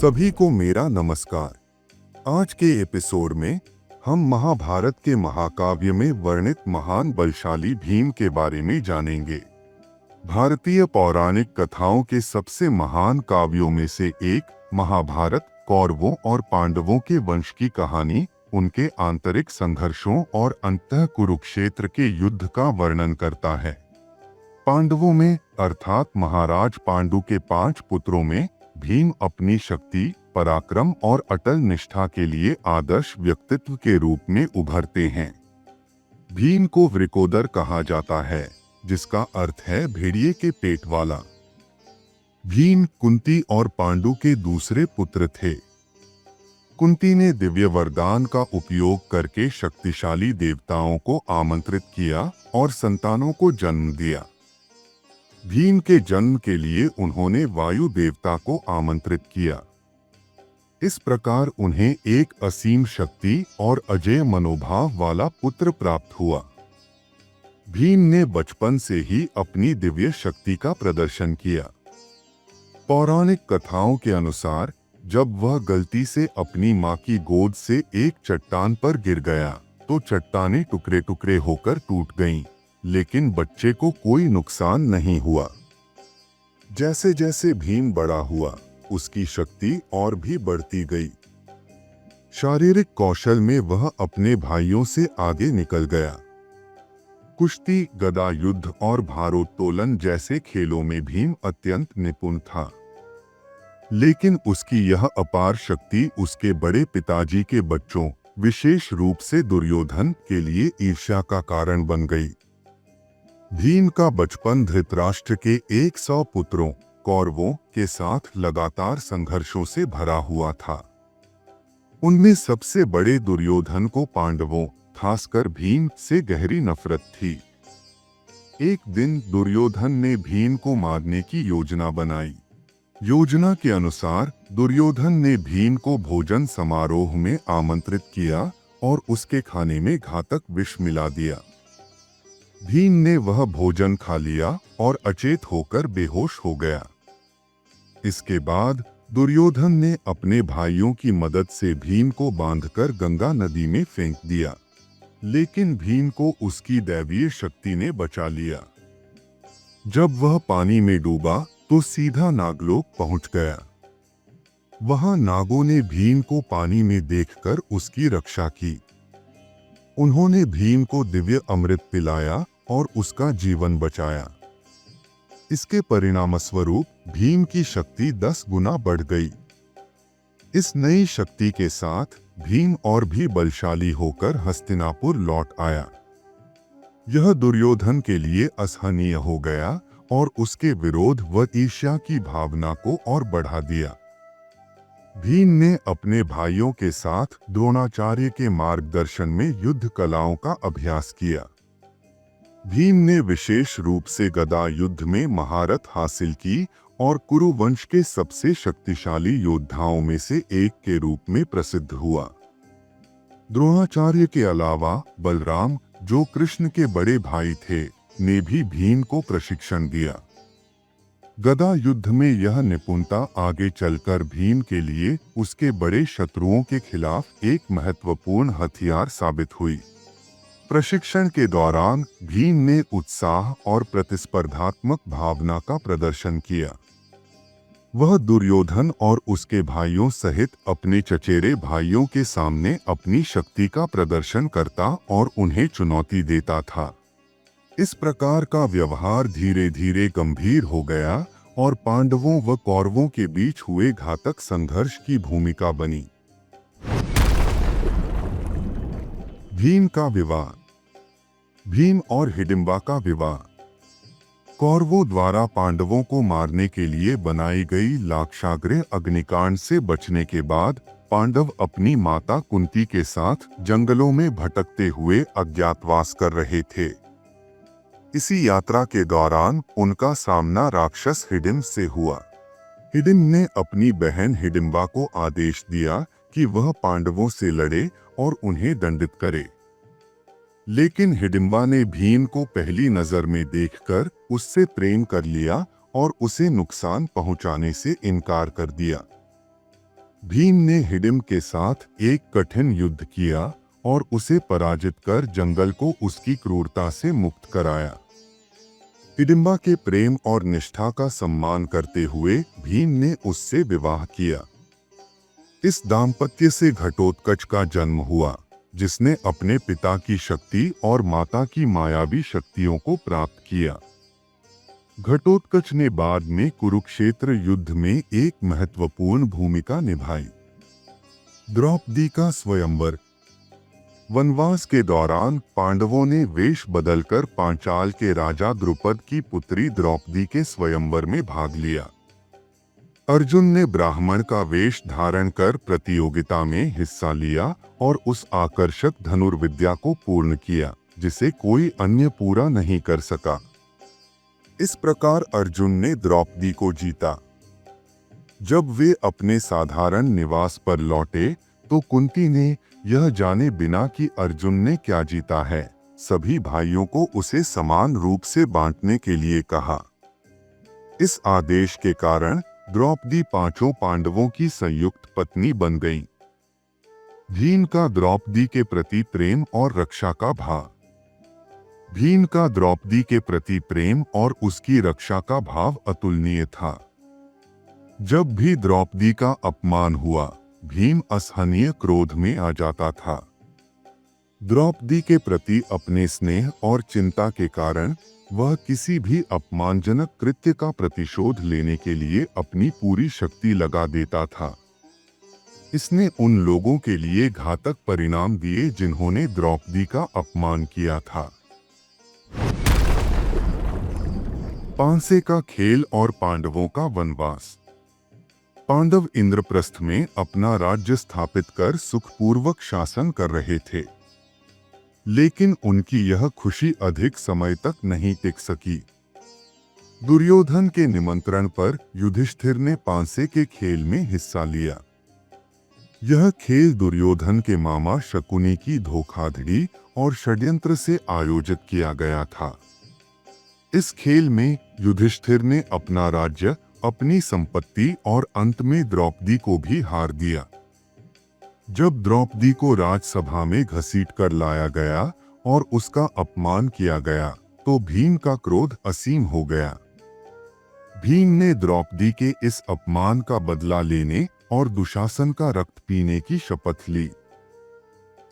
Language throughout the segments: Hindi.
सभी को मेरा नमस्कार। आज के एपिसोड में हम महाभारत के महाकाव्य में वर्णित महान बलशाली भीम के बारे में जानेंगे। भारतीय पौराणिक कथाओं के सबसे महान काव्यों में से एक महाभारत कौरवों और पांडवों के वंश की कहानी उनके आंतरिक संघर्षों और अंतः कुरुक्षेत्र के युद्ध का वर्णन करता है। पांडवों में अर्थात महाराज पांडु के 5 पुत्रों में भीम अपनी शक्ति, पराक्रम और अटल निष्ठा के लिए आदर्श व्यक्तित्व के रूप में उभरते हैं। भीम को वृकोदर कहा जाता है, जिसका अर्थ है भेड़िए के पेट वाला। भीम कुंती और पांडु के दूसरे पुत्र थे। कुंती ने दिव्य वरदान का उपयोग करके शक्तिशाली देवताओं को आमंत्रित किया और संतानों को जन्म दिया। भीम के जन्म के लिए उन्होंने वायु देवता को आमंत्रित किया। इस प्रकार उन्हें एक असीम शक्ति और अजेय मनोभाव वाला पुत्र प्राप्त हुआ। भीम ने बचपन से ही अपनी दिव्य शक्ति का प्रदर्शन किया। पौराणिक कथाओं के अनुसार जब वह गलती से अपनी मां की गोद से एक चट्टान पर गिर गया तो चट्टानें टुकड़े टुकड़े होकर टूट गईं, लेकिन बच्चे को कोई नुकसान नहीं हुआ। जैसे जैसे भीम बड़ा हुआ, उसकी शक्ति और भी बढ़ती गई। शारीरिक कौशल में वह अपने भाइयों से आगे निकल गया। कुश्ती, गदा युद्ध और भारोत्तोलन जैसे खेलों में भीम अत्यंत निपुण था। लेकिन उसकी यह अपार शक्ति उसके बड़े पिताजी के बच्चों, विशेष रूप से दुर्योधन, के लिए ईर्ष्या का कारण बन गई। भीम का बचपन धृतराष्ट्र के 100 पुत्रों कौरवों के साथ लगातार संघर्षों से भरा हुआ था। उनमें सबसे बड़े दुर्योधन को पांडवों, खासकर भीम से गहरी नफरत थी। एक दिन दुर्योधन ने भीम को मारने की योजना बनाई। योजना के अनुसार दुर्योधन ने भीम को भोजन समारोह में आमंत्रित किया और उसके खाने में घातक विष मिला दिया। भीम ने वह भोजन खा लिया और अचेत होकर बेहोश हो गया। इसके बाद दुर्योधन ने अपने भाइयों की मदद से भीम को बांधकर गंगा नदी में फेंक दिया, लेकिन भीम को उसकी दैवीय शक्ति ने बचा लिया। जब वह पानी में डूबा तो सीधा नागलोक पहुंच गया। वहां नागों ने भीम को पानी में देखकर उसकी रक्षा की। उन्होंने भीम को दिव्य अमृत पिलाया और उसका जीवन बचाया। इसके परिणामस्वरूप भीम की शक्ति 10 गुना बढ़ गई। इस नई शक्ति के साथ भीम और भी बलशाली होकर हस्तिनापुर लौट आया। यह दुर्योधन के लिए असहनीय हो गया और उसके विरोध व ईर्ष्या की भावना को और बढ़ा दिया। भीम ने अपने भाइयों के साथ द्रोणाचार्य के मार्गदर्शन में युद्ध कलाओं का अभ्यास किया। भीम ने विशेष रूप से गदा युद्ध में महारत हासिल की और कुरु वंश के सबसे शक्तिशाली योद्धाओं में से एक के रूप में प्रसिद्ध हुआ। द्रोणाचार्य के अलावा बलराम, जो कृष्ण के बड़े भाई थे, ने भी भीम को प्रशिक्षण दिया। गदा युद्ध में यह निपुणता आगे चलकर भीम के लिए उसके बड़े शत्रुओं के खिलाफ एक महत्वपूर्ण हथियार साबित हुई। प्रशिक्षण के दौरान भीम ने उत्साह और प्रतिस्पर्धात्मक भावना का प्रदर्शन किया। वह दुर्योधन और उसके भाइयों सहित अपने चचेरे भाइयों के सामने अपनी शक्ति का प्रदर्शन करता और उन्हें चुनौती देता था। इस प्रकार का व्यवहार धीरे धीरे गंभीर हो गया और पांडवों व कौरवों के बीच हुए घातक संघर्ष की भूमिका बनी। भीम का विवाह। भीम और हिडिंबा का विवाह। कौरवों द्वारा पांडवों को मारने के लिए बनाई गई लाक्षागृह अग्निकांड से बचने के बाद पांडव अपनी माता कुंती के साथ जंगलों में भटकते हुए अज्ञातवास कर रहे थे। इसी यात्रा के दौरान उनका सामना राक्षस हिडिंब से हुआ। हिडिंब ने अपनी बहन हिडिंबा को आदेश दिया कि वह पांडवों से लड़े और उन्हें दंडित करे। लेकिन हिडिंबा ने भीम को पहली नजर में देखकर उससे प्रेम कर लिया और उसे नुकसान पहुंचाने से इनकार कर दिया। भीम ने हिडिंब के साथ एक कठिन युद्ध किया और उसे पराजित कर जंगल को उसकी क्रूरता से मुक्त कराया। हिडिंबा के प्रेम और निष्ठा का सम्मान करते हुए भीम ने उससे विवाह किया। इस दाम्पत्य से घटोत्कच का जन्म हुआ, जिसने अपने पिता की शक्ति और माता की मायावी शक्तियों को प्राप्त किया। घटोत्कच ने बाद में कुरुक्षेत्र युद्ध में एक महत्वपूर्ण भूमिका निभाई। द्रौपदी का स्वयंवर। वनवास के दौरान पांडवों ने वेश बदलकर पांचाल के राजा द्रुपद की पुत्री द्रौपदी के स्वयंवर में भाग लिया। अर्जुन ने ब्राह्मण का वेश धारण कर प्रतियोगिता में हिस्सा लिया और उस आकर्षक धनुर्विद्या को पूर्ण किया जिसे कोई अन्य पूरा नहीं कर सका। इस प्रकार अर्जुन ने द्रौपदी को जीता। जब वे अपने साधारण निवास पर लौटे तो कुंती ने यह जाने बिना कि अर्जुन ने क्या जीता है, सभी भाइयों को उसे समान रूप से बांटने के लिए कहा। इस आदेश के कारण द्रौपदी पांचों पांडवों की संयुक्त पत्नी बन गई। भीम का द्रौपदी के प्रति प्रेम और रक्षा का भाव। भीम का द्रौपदी के प्रति प्रेम और उसकी रक्षा का भाव अतुलनीय था। जब भी द्रौपदी का अपमान हुआ, भीम असहनीय क्रोध में आ जाता था। द्रौपदी के प्रति अपने स्नेह और चिंता के कारण वह किसी भी अपमानजनक कृत्य का प्रतिशोध लेने के लिए अपनी पूरी शक्ति लगा देता था। इसने उन लोगों के लिए घातक परिणाम दिए जिन्होंने द्रौपदी का अपमान किया था। पांसे का खेल और पांडवों का वनवास। पांडव इंद्रप्रस्थ में अपना राज्य स्थापित कर सुखपूर्वक शासन कर रहे थे, लेकिन उनकी यह खुशी अधिक समय तक नहीं टिक सकी। दुर्योधन के निमंत्रण पर युधिष्ठिर ने पांसे के खेल में हिस्सा लिया। यह खेल दुर्योधन के मामा शकुनी की धोखाधड़ी और षड्यंत्र से आयोजित किया गया था। इस खेल में युधिष्ठिर ने अपना राज्य, अपनी संपत्ति और अंत में द्रौपदी को भी हार दिया। जब द्रौपदी को राजसभा में घसीट कर लाया गया और उसका अपमान किया गया तो भीम का क्रोध असीम हो गया। भीम ने द्रौपदी के इस अपमान का बदला लेने और दुशासन का रक्त पीने की शपथ ली।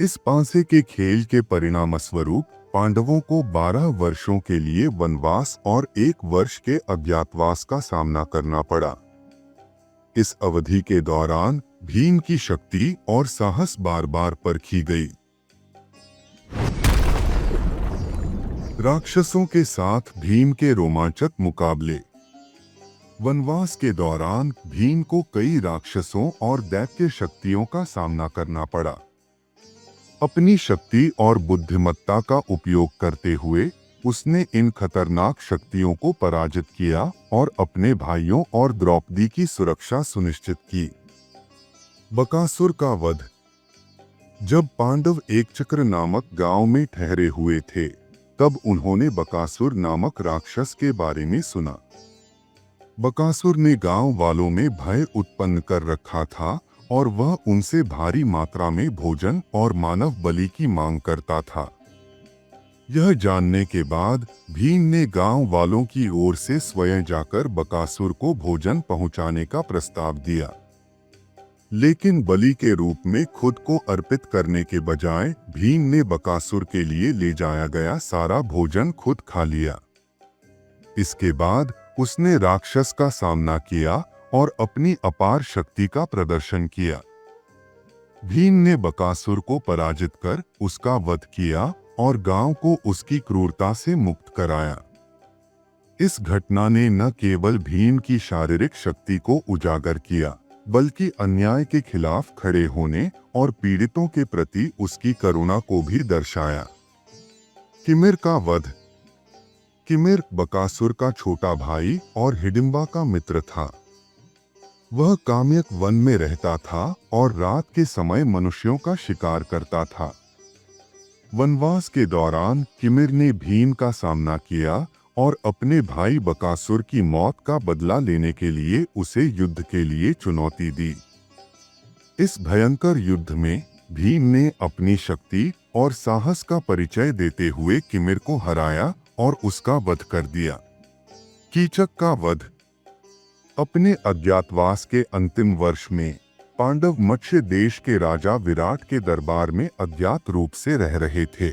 इस पांसे के खेल के परिणामस्वरूप पांडवों को 12 वर्षों के लिए वनवास और 1 वर्ष के अज्ञातवास का सामना करना पड़ा। इस अवधि के दौरान भीम की शक्ति और साहस बार बार परखी गई। राक्षसों के साथ भीम के रोमांचक मुकाबले। वनवास के दौरान भीम को कई राक्षसों और दैत्य शक्तियों का सामना करना पड़ा। अपनी शक्ति और बुद्धिमत्ता का उपयोग करते हुए उसने इन खतरनाक शक्तियों को पराजित किया और अपने भाइयों और द्रौपदी की सुरक्षा सुनिश्चित की। बकासुर का वध। जब पांडव एकचक्र नामक गांव में ठहरे हुए थे, तब उन्होंने बकासुर नामक राक्षस के बारे में सुना। बकासुर ने गांव वालों में भय उत्पन्न कर रखा था और वह उनसे भारी मात्रा में भोजन और मानव बलि की मांग करता था। यह जानने के बाद भीम ने गांव वालों की ओर से स्वयं जाकर बकासुर को भोजन पहुंचाने का प्रस्ताव दिया, लेकिन बलि के रूप में खुद को अर्पित करने के बजाय भीम ने बकासुर के लिए ले जाया गया सारा भोजन खुद खा लिया। इसके बाद उसने राक्षस का सामना किया और अपनी अपार शक्ति का प्रदर्शन किया। भीम ने बकासुर को पराजित कर उसका वध किया और गांव को उसकी क्रूरता से मुक्त कराया। इस घटना ने न केवल भीम की शारीरिक शक्ति को उजागर किया, बल्कि अन्याय के खिलाफ खड़े होने और पीड़ितों के प्रति उसकी करुणा को भी दर्शाया। किमिर का वध। किमिर बकासुर का छोटा भाई और हिडिंबा का मित्र था। वह काम्यक वन में रहता था और रात के समय मनुष्यों का शिकार करता था। वनवास के दौरान किमिर ने भीम का सामना किया और अपने भाई बकासुर की मौत का बदला लेने के लिए उसे युद्ध के लिए चुनौती दी। इस भयंकर युद्ध में भीम ने अपनी शक्ति और साहस का परिचय देते हुए किमिर को हराया और उसका वध कर दिया। कीचक का वध। अपने अज्ञातवास के अंतिम वर्ष में पांडव मत्स्य देश के राजा विराट के दरबार में अज्ञात रूप से रह रहे थे।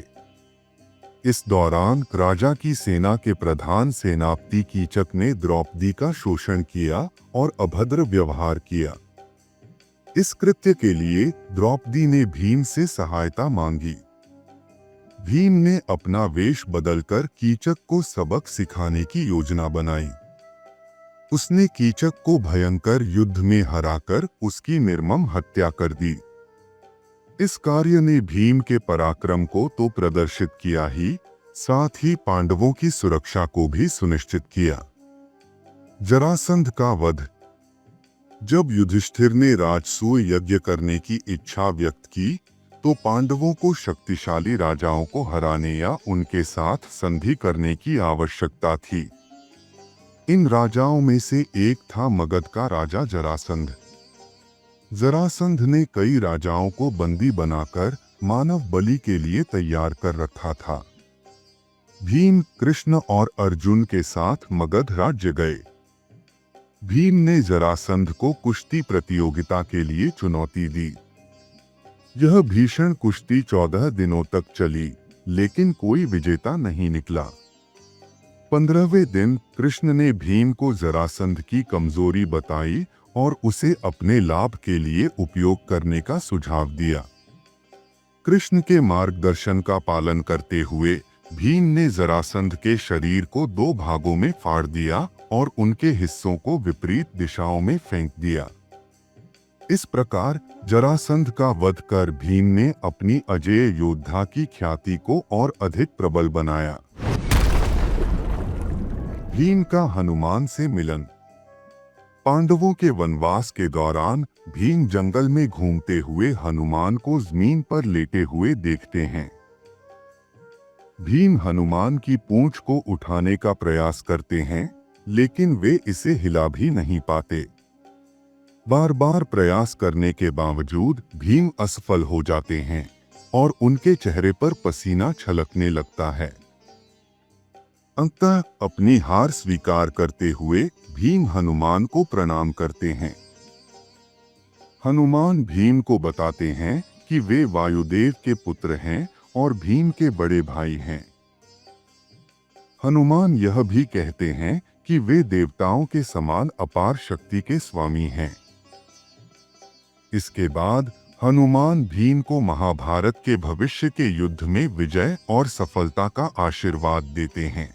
इस दौरान राजा की सेना के प्रधान सेनापति कीचक ने द्रौपदी का शोषण किया और अभद्र व्यवहार किया। इस कृत्य के लिए द्रौपदी ने भीम से सहायता मांगी। भीम ने अपना वेश बदलकर कीचक को सबक सिखाने की योजना बनाई। उसने कीचक को भयंकर युद्ध में हराकर उसकी निर्मम हत्या कर दी। इस कार्य ने भीम के पराक्रम को तो प्रदर्शित किया ही, साथ ही पांडवों की सुरक्षा को भी सुनिश्चित किया। जरासंध का वध। जब युधिष्ठिर ने राजसूय यज्ञ करने की इच्छा व्यक्त की, तो पांडवों को शक्तिशाली राजाओं को हराने या उनके साथ संधि करने की आवश्यकता थी। इन राजाओं में से एक था मगध का राजा जरासंध। जरासंध ने कई राजाओं को बंदी बनाकर मानव बलि के लिए तैयार कर रखा था। भीम, कृष्ण और अर्जुन के साथ मगध राज्य गए। भीम ने जरासंध को कुश्ती प्रतियोगिता के लिए चुनौती दी। यह भीषण कुश्ती 14 दिनों तक चली, लेकिन कोई विजेता नहीं निकला। 15वें दिन कृष्ण ने भीम को जरासंध की कमजोरी बताई और उसे अपने लाभ के लिए उपयोग करने का सुझाव दिया। कृष्ण के मार्गदर्शन का पालन करते हुए भीम ने जरासंध के शरीर को 2 भागों में फाड़ दिया और उनके हिस्सों को विपरीत दिशाओं में फेंक दिया। इस प्रकार जरासंध का वध कर भीम ने अपनी अजेय योद्धा की ख्याति को और अधिक प्रबल बनाया। भीम का हनुमान से मिलन। पांडवों के वनवास के दौरान भीम जंगल में घूमते हुए हनुमान को जमीन पर लेटे हुए देखते हैं। भीम हनुमान की पूंछ को उठाने का प्रयास करते हैं, लेकिन वे इसे हिला भी नहीं पाते। बार बार प्रयास करने के बावजूद भीम असफल हो जाते हैं और उनके चेहरे पर पसीना छलकने लगता है। अंततः अपनी हार स्वीकार करते हुए भीम हनुमान को प्रणाम करते हैं। हनुमान भीम को बताते हैं कि वे वायुदेव के पुत्र हैं और भीम के बड़े भाई हैं। हनुमान यह भी कहते हैं कि वे देवताओं के समान अपार शक्ति के स्वामी हैं। इसके बाद हनुमान भीम को महाभारत के भविष्य के युद्ध में विजय और सफलता का आशीर्वाद देते हैं।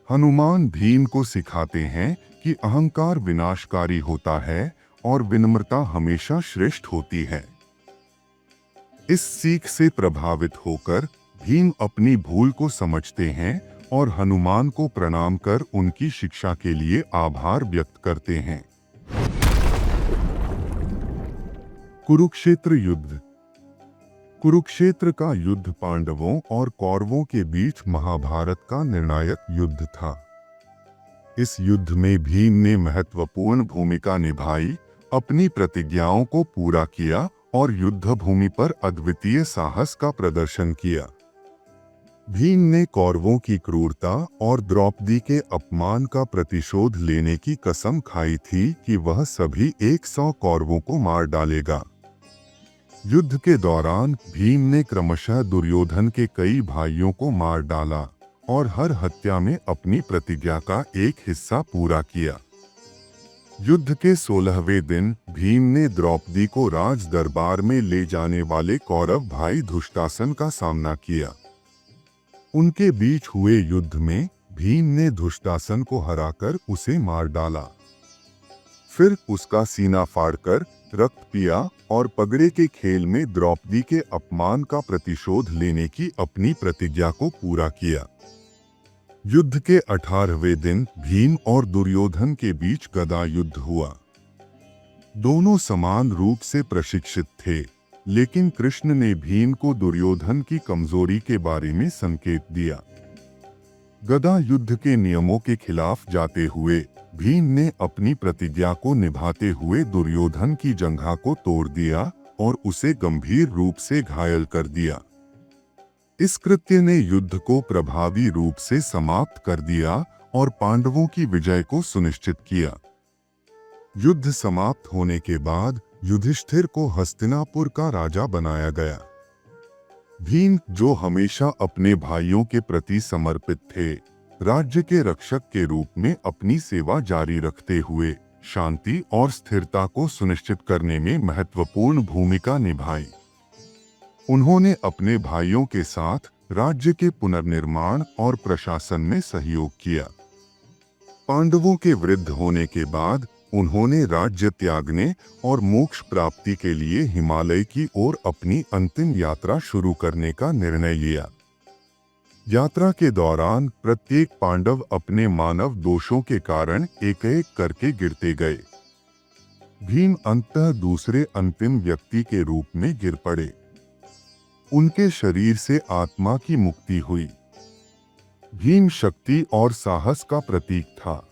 हनुमान भीम को सिखाते हैं कि अहंकार विनाशकारी होता है और विनम्रता हमेशा श्रेष्ठ होती है। इस सीख से प्रभावित होकर भीम अपनी भूल को समझते हैं और हनुमान को प्रणाम कर उनकी शिक्षा के लिए आभार व्यक्त करते हैं। कुरुक्षेत्र युद्ध। कुरुक्षेत्र का युद्ध पांडवों और कौरवों के बीच महाभारत का निर्णायक युद्ध था। इस युद्ध में भीम ने महत्वपूर्ण भूमिका निभाई, अपनी प्रतिज्ञाओं को पूरा किया और युद्ध भूमि पर अद्वितीय साहस का प्रदर्शन किया। भीम ने कौरवों की क्रूरता और द्रौपदी के अपमान का प्रतिशोध लेने की कसम खाई थी कि वह सभी 100 कौरवों को मार डालेगा। युद्ध के दौरान भीम ने क्रमशः दुर्योधन के कई भाइयों को मार डाला और हर हत्या में अपनी प्रतिज्ञा का एक हिस्सा पूरा किया। युद्ध के 16वें दिन भीम ने द्रौपदी को राज दरबार में ले जाने वाले कौरव भाई धुष्टासन का सामना किया। उनके बीच हुए युद्ध में भीम ने धुष्टासन को हराकर उसे मार डाला। फिर उसका सीना फाड़कर रक्त पिया और पगड़े के खेल में द्रौपदी के अपमान का प्रतिशोध लेने की अपनी प्रतिज्ञा को पूरा किया। युद्ध के 18वें दिन भीम और दुर्योधन के बीच गदा युद्ध हुआ। दोनों समान रूप से प्रशिक्षित थे, लेकिन कृष्ण ने भीम को दुर्योधन की कमजोरी के बारे में संकेत दिया। गदा युद्ध के नियमों के खिलाफ जाते हुए भीम ने अपनी प्रतिज्ञा को निभाते हुए दुर्योधन की जंघा को तोड़ दिया और उसे गंभीर रूप से घायल कर दिया। इस कृत्य ने युद्ध को प्रभावी रूप से समाप्त कर दिया और पांडवों की विजय को सुनिश्चित किया। युद्ध समाप्त होने के बाद युधिष्ठिर को हस्तिनापुर का राजा बनाया गया। भीम, जो हमेशा अपने भाइयों के प्रति समर्पित थे, राज्य के रक्षक के रूप में अपनी सेवा जारी रखते हुए शांति और स्थिरता को सुनिश्चित करने में महत्वपूर्ण भूमिका निभाई। उन्होंने अपने भाइयों के साथ राज्य के पुनर्निर्माण और प्रशासन में सहयोग किया। पांडवों के वृद्ध होने के बाद उन्होंने राज्य त्यागने और मोक्ष प्राप्ति के लिए हिमालय की ओर अपनी अंतिम यात्रा शुरू करने का निर्णय लिया। यात्रा के दौरान प्रत्येक पांडव अपने मानव दोषों के कारण एक-एक करके गिरते गए। भीम अंततः दूसरे अंतिम व्यक्ति के रूप में गिर पड़े। उनके शरीर से आत्मा की मुक्ति हुई। भीम शक्ति और साहस का प्रतीक था।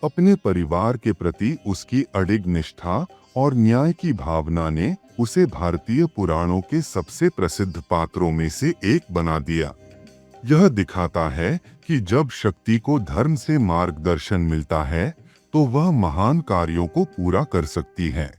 अपने परिवार के प्रति उसकी अडिग निष्ठा और न्याय की भावना ने उसे भारतीय पुराणों के सबसे प्रसिद्ध पात्रों में से एक बना दिया। यह दिखाता है कि जब शक्ति को धर्म से मार्गदर्शन मिलता है तो वह महान कार्यों को पूरा कर सकती है।